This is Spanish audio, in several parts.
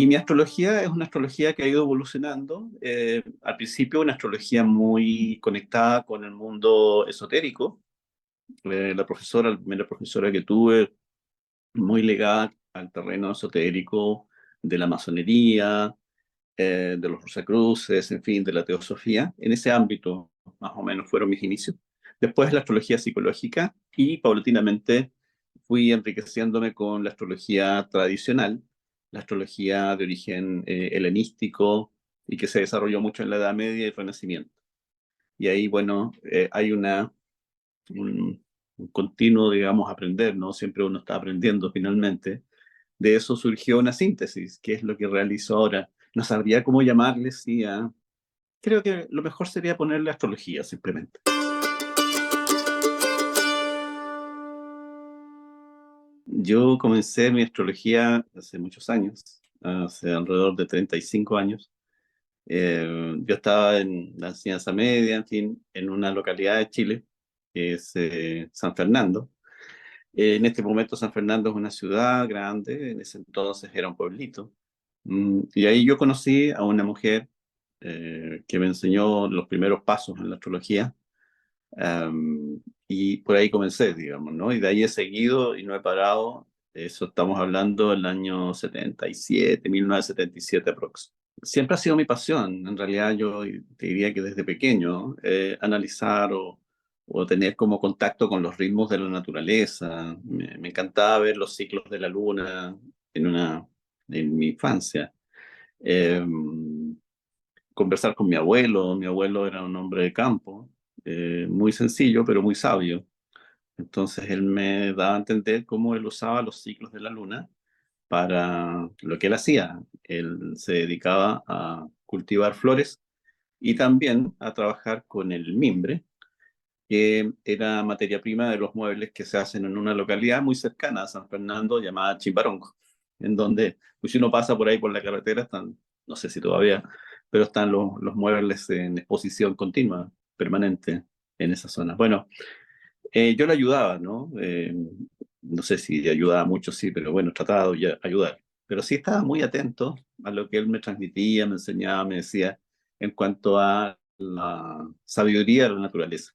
Y mi astrología es una astrología que ha ido evolucionando. Al principio una astrología muy conectada con el mundo esotérico. La primera profesora que tuve, muy ligada al terreno esotérico de la masonería, de los Rosacruces, en fin, de la teosofía. En ese ámbito, más o menos, fueron mis inicios. Después la astrología psicológica y paulatinamente fui enriqueciéndome con la astrología tradicional, la astrología de origen helenístico y que se desarrolló mucho en la Edad Media y el Renacimiento. Y ahí, bueno, hay un continuo, digamos, aprender, ¿no? Siempre uno está aprendiendo finalmente. De eso surgió una síntesis, que es lo que realizo ahora. No sabría cómo llamarle, sí, creo que lo mejor sería ponerle astrología, simplemente. Yo comencé mi astrología hace muchos años, hace alrededor de 35 años. Yo estaba en la enseñanza media, en fin, en una localidad de Chile, que es San Fernando. En este momento San Fernando es una ciudad grande, en ese entonces era un pueblito. Y ahí yo conocí a una mujer que me enseñó los primeros pasos en la astrología. Y por ahí comencé, digamos, ¿no? Y de ahí he seguido y no he parado. Eso estamos hablando del año 77, 1977 aprox. Siempre ha sido mi pasión, en realidad yo te diría que desde pequeño, analizar o tener como contacto con los ritmos de la naturaleza. Me encantaba ver los ciclos de la luna en mi infancia. Eh, Conversar con mi abuelo era un hombre de campo, muy sencillo pero muy sabio. Entonces él me daba a entender cómo él usaba los ciclos de la luna para lo que él hacía. Él se dedicaba a cultivar flores y también a trabajar con el mimbre, que era materia prima de los muebles que se hacen en una localidad muy cercana a San Fernando llamada Chimbarongo, en donde, pues si uno pasa por ahí por la carretera, están, no sé si todavía, pero están los muebles en exposición continua, permanente en esa zona. Bueno, yo le ayudaba, ¿no? No sé si le ayudaba mucho, sí, pero bueno, trataba de ayudar. Pero sí estaba muy atento a lo que él me transmitía, me enseñaba, me decía en cuanto a la sabiduría de la naturaleza.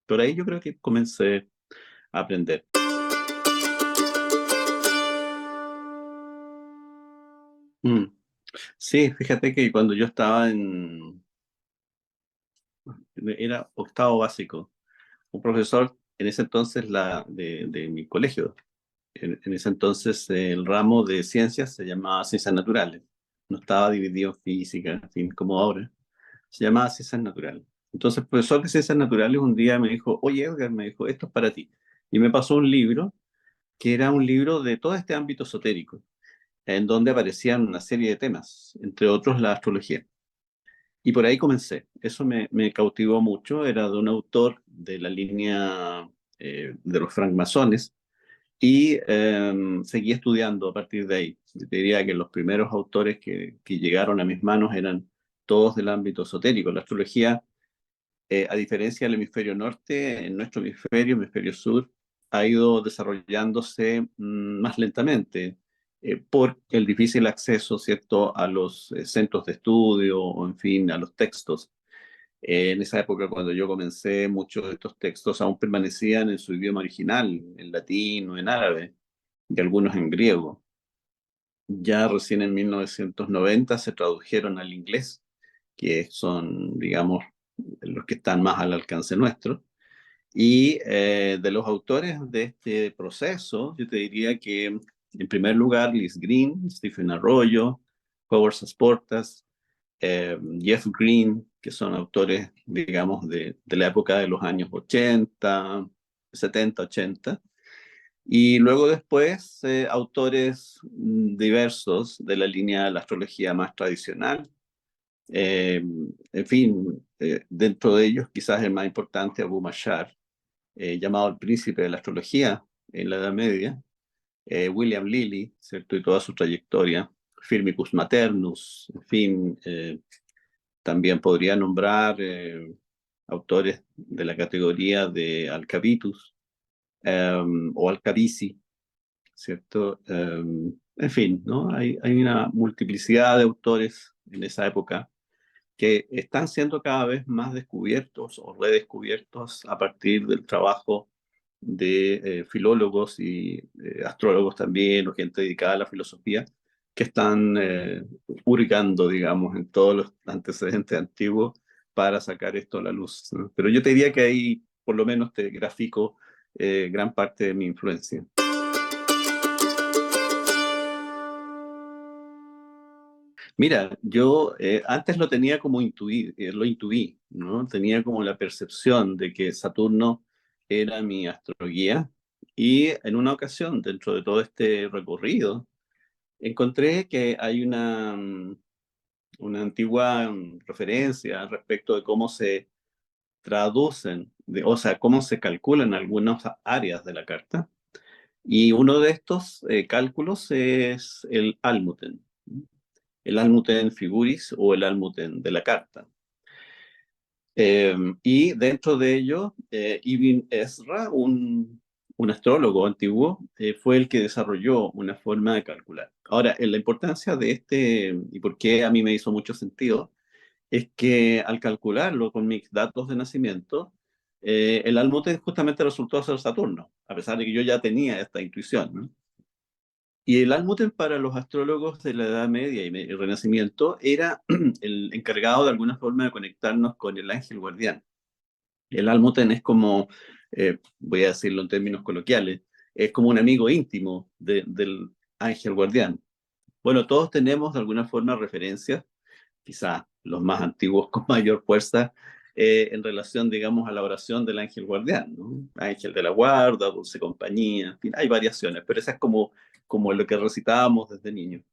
Por ahí yo creo que comencé a aprender. Mm. Sí, fíjate que cuando yo estaba era octavo básico, un profesor en ese entonces de mi colegio, en ese entonces el ramo de ciencias se llamaba ciencias naturales, no estaba dividido en física, en fin, como ahora, se llamaba ciencias naturales. Entonces el profesor de ciencias naturales un día me dijo, oye Edgar, me dijo, esto es para ti. Y me pasó un libro que era un libro de todo este ámbito esotérico, en donde aparecían una serie de temas, entre otros la astrología. Y por ahí comencé. Eso me cautivó mucho. Era de un autor de la línea de los francmasones y seguí estudiando a partir de ahí. Yo te diría que los primeros autores que llegaron a mis manos eran todos del ámbito esotérico. La astrología, a diferencia del hemisferio norte, en nuestro hemisferio sur, ha ido desarrollándose más lentamente por el difícil acceso, ¿cierto?, a los centros de estudio o, en fin, a los textos. En esa época, cuando yo comencé, muchos de estos textos aún permanecían en su idioma original, en latín o en árabe, y algunos en griego. Ya recién en 1990 se tradujeron al inglés, que son, digamos, los que están más al alcance nuestro. Y de los autores de este proceso, yo te diría que, en primer lugar, Liz Green, Stephen Arroyo, Howard Sasportas, Jeff Green, que son autores, digamos, de la época de los años 80, 70, 80. Y luego después, autores diversos de la línea de la astrología más tradicional. En fin, dentro de ellos quizás el más importante, Abu Mashar, llamado el príncipe de la astrología en la Edad Media, William Lilly, ¿cierto? Y toda su trayectoria, Firmicus Maternus, en fin, también podría nombrar autores de la categoría de Alcabitus o Alcabici, ¿cierto? En fin, ¿no? Hay una multiplicidad de autores en esa época que están siendo cada vez más descubiertos o redescubiertos a partir del trabajo de filólogos y astrólogos también, o gente dedicada a la filosofía, que están hurgando, digamos, en todos los antecedentes antiguos para sacar esto a la luz, ¿no? Pero yo te diría que ahí, por lo menos, te grafico gran parte de mi influencia. Mira, yo antes lo tenía como lo intuí, ¿no? Tenía como la percepción de que Saturno era mi astroguía y en una ocasión, dentro de todo este recorrido, encontré que hay una antigua referencia respecto de cómo se traducen, o sea, cómo se calculan algunas áreas de la carta. Y uno de estos cálculos es el Almuten, el Almuten Figuris o el Almuten de la carta. Y dentro de ello, Ibn Ezra, un astrólogo antiguo, fue el que desarrolló una forma de calcular. Ahora, la importancia de este, y por qué a mí me hizo mucho sentido, es que al calcularlo con mis datos de nacimiento, el Almuten justamente resultó ser Saturno, a pesar de que yo ya tenía esta intuición, ¿no? Y el Almuten para los astrólogos de la Edad Media y el Renacimiento era el encargado de alguna forma de conectarnos con el ángel guardián. El Almuten es como, voy a decirlo en términos coloquiales, es como un amigo íntimo del ángel guardián. Bueno, todos tenemos de alguna forma referencias, quizás los más antiguos con mayor fuerza, en relación, digamos, a la oración del ángel guardián, ¿no? Ángel de la guarda, dulce compañía, en fin, hay variaciones, pero esa es como lo que recitábamos desde niños.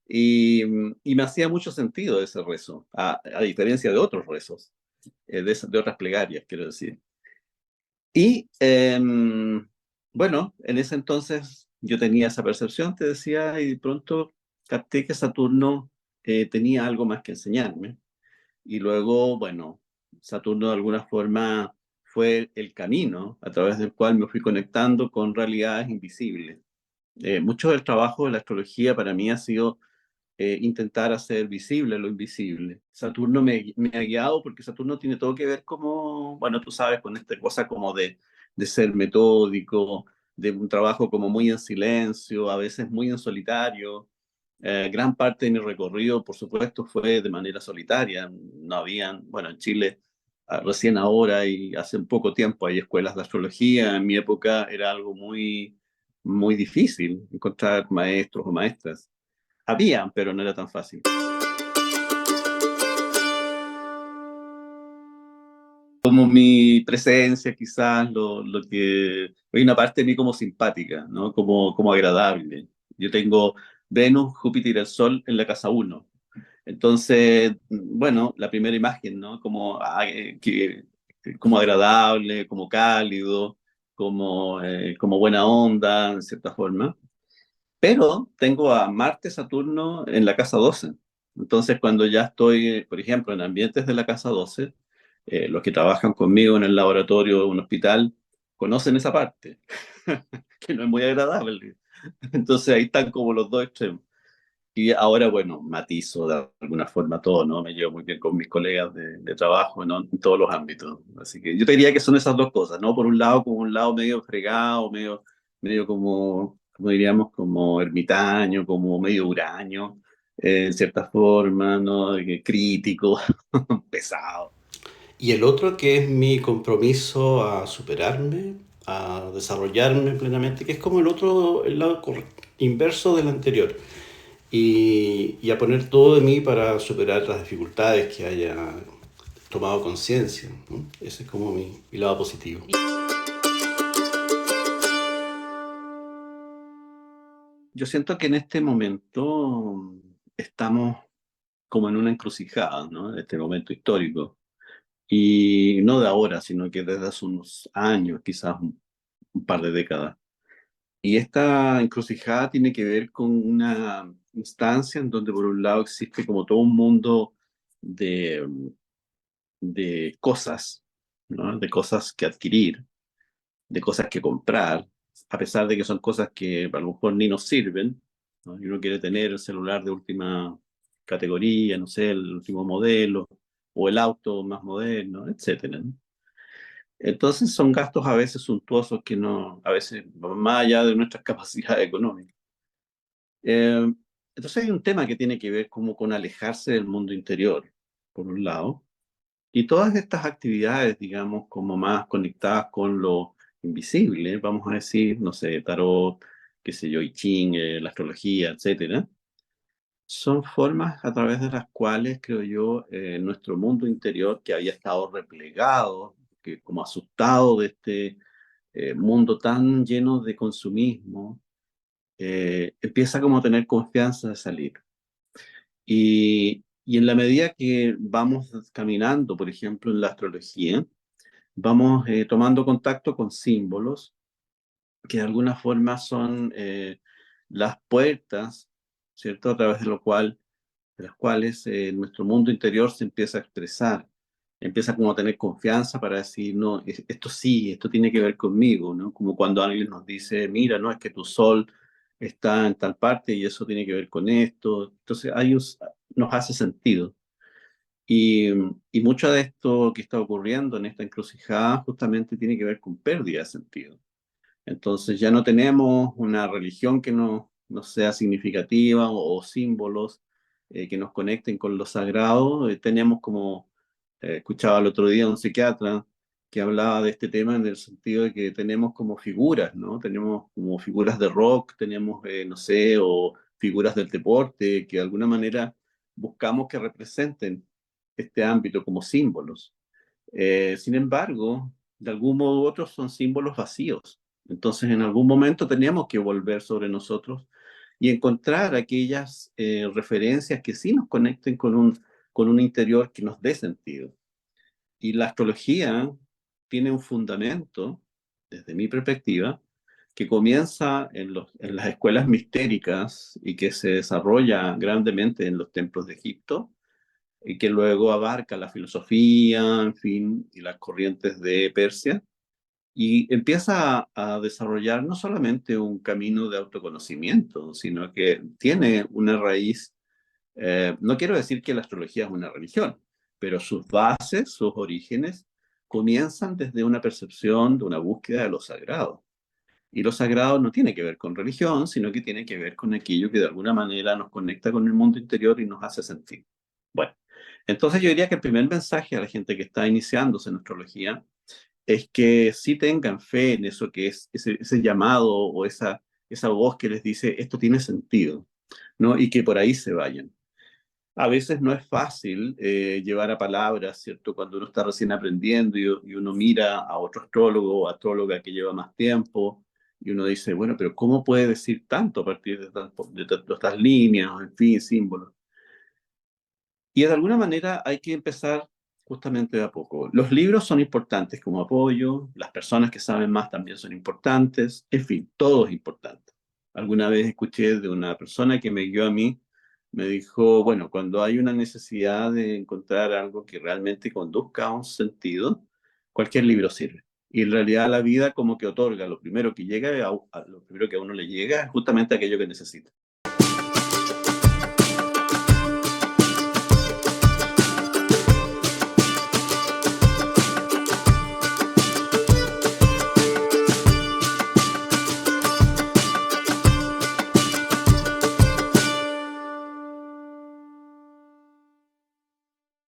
Y me hacía mucho sentido ese rezo, a diferencia de otros rezos, de otras plegarias, quiero decir. Y bueno, en ese entonces yo tenía esa percepción, te decía, y de pronto capté que Saturno tenía algo más que enseñarme. Y luego, bueno, Saturno de alguna forma fue el camino a través del cual me fui conectando con realidades invisibles. Mucho del trabajo de la astrología para mí ha sido intentar hacer visible lo invisible. Saturno me ha guiado porque Saturno tiene todo que ver como, bueno, tú sabes, con esta cosa como de ser metódico, de un trabajo como muy en silencio, a veces muy en solitario. Gran parte de mi recorrido, por supuesto, fue de manera solitaria. No habían, bueno, en Chile recién ahora y hace un poco tiempo hay escuelas de astrología. En mi época era algo muy difícil encontrar maestros o maestras. Había, pero no era tan fácil. Como mi presencia, quizás, lo que... Hay una parte de mí como simpática, ¿no? Como agradable. Yo tengo Venus, Júpiter y el Sol en la casa uno. Entonces, bueno, la primera imagen, ¿no? Como agradable, como cálido, como buena onda, en cierta forma. Pero tengo a Marte, Saturno en la casa 12. Entonces, cuando ya estoy, por ejemplo, en ambientes de la casa 12, los que trabajan conmigo en el laboratorio de un hospital conocen esa parte, que no es muy agradable. Entonces, ahí están como los dos extremos. Y ahora, bueno, matizo de alguna forma todo, ¿no? Me llevo muy bien con mis colegas de trabajo, ¿no? En todos los ámbitos. Así que yo te diría que son esas dos cosas, ¿no? Por un lado, como un lado medio fregado, medio como diríamos, como ermitaño, como medio huraño, en cierta forma, ¿no? Crítico, pesado. Y el otro que es mi compromiso a superarme, a desarrollarme plenamente, que es como el lado inverso del anterior. Y a poner todo de mí para superar las dificultades que haya tomado conciencia, ¿no? Ese es como mi lado positivo. Yo siento que en este momento estamos como en una encrucijada, ¿no? En este momento histórico. Y no de ahora, sino que desde hace unos años, quizás un par de décadas. Y esta encrucijada tiene que ver con una instancia en donde por un lado existe como todo un mundo de, de cosas, ¿no? De cosas que adquirir, de cosas que comprar, a pesar de que son cosas que a lo mejor ni nos sirven, ¿no? Y uno quiere tener el celular de última categoría, no sé, el último modelo, o el auto más moderno, etcétera, ¿no? Entonces son gastos a veces suntuosos que no, a veces van más allá de nuestras capacidades económicas. Eh, entonces hay un tema que tiene que ver como con alejarse del mundo interior, por un lado, y todas estas actividades, digamos, como más conectadas con lo invisible, vamos a decir, no sé, tarot, qué sé yo, I Ching, la astrología, etcétera, son formas a través de las cuales, creo yo, nuestro mundo interior, que había estado replegado, que como asustado de este mundo tan lleno de consumismo, empieza como a tener confianza de salir. Y en la medida que vamos caminando, por ejemplo, en la astrología, vamos tomando contacto con símbolos que de alguna forma son las puertas, ¿cierto? A través de lo cual, de las cuales nuestro mundo interior se empieza a expresar, empieza como a tener confianza para decir, no, esto sí, esto tiene que ver conmigo, ¿no? Como cuando alguien nos dice, mira, no, es que tu sol está en tal parte y eso tiene que ver con esto. Entonces, nos hace sentido. Y, y mucho de esto que está ocurriendo en esta encrucijada justamente tiene que ver con pérdida de sentido. Entonces ya no tenemos una religión que nos sea significativa o símbolos que nos conecten con lo sagrado. Tenemos como, escuchaba el otro día un psiquiatra que hablaba de este tema en el sentido de que tenemos como figuras, ¿no? Tenemos como figuras de rock, tenemos, no sé, o figuras del deporte, que de alguna manera buscamos que representen este ámbito como símbolos. Sin embargo, de algún modo u otro son símbolos vacíos. Entonces, en algún momento teníamos que volver sobre nosotros y encontrar aquellas referencias que sí nos conecten con un interior que nos dé sentido. Y la astrología tiene un fundamento, desde mi perspectiva, que comienza en las escuelas mistéricas y que se desarrolla grandemente en los templos de Egipto y que luego abarca la filosofía, en fin, y las corrientes de Persia, y empieza a desarrollar no solamente un camino de autoconocimiento, sino que tiene una raíz, no quiero decir que la astrología es una religión, pero sus bases, sus orígenes, comienzan desde una percepción de una búsqueda de lo sagrado. Y lo sagrado no tiene que ver con religión, sino que tiene que ver con aquello que de alguna manera nos conecta con el mundo interior y nos hace sentir. Bueno, entonces yo diría que el primer mensaje a la gente que está iniciándose en astrología es que sí tengan fe en eso que es ese llamado o esa voz que les dice, esto tiene sentido, ¿no? Y que por ahí se vayan. A veces no es fácil llevar a palabras, ¿cierto? Cuando uno está recién aprendiendo y uno mira a otro astrólogo o astróloga que lleva más tiempo y uno dice, bueno, pero ¿cómo puede decir tanto a partir de estas líneas, en fin, símbolos? Y de alguna manera hay que empezar justamente de a poco. Los libros son importantes como apoyo, las personas que saben más también son importantes, en fin, todo es importante. Alguna vez escuché de una persona que me guió a mí, me dijo, bueno, cuando hay una necesidad de encontrar algo que realmente conduzca a un sentido, cualquier libro sirve. Y en realidad la vida como que otorga lo primero que llega, lo primero que a uno le llega es justamente aquello que necesita.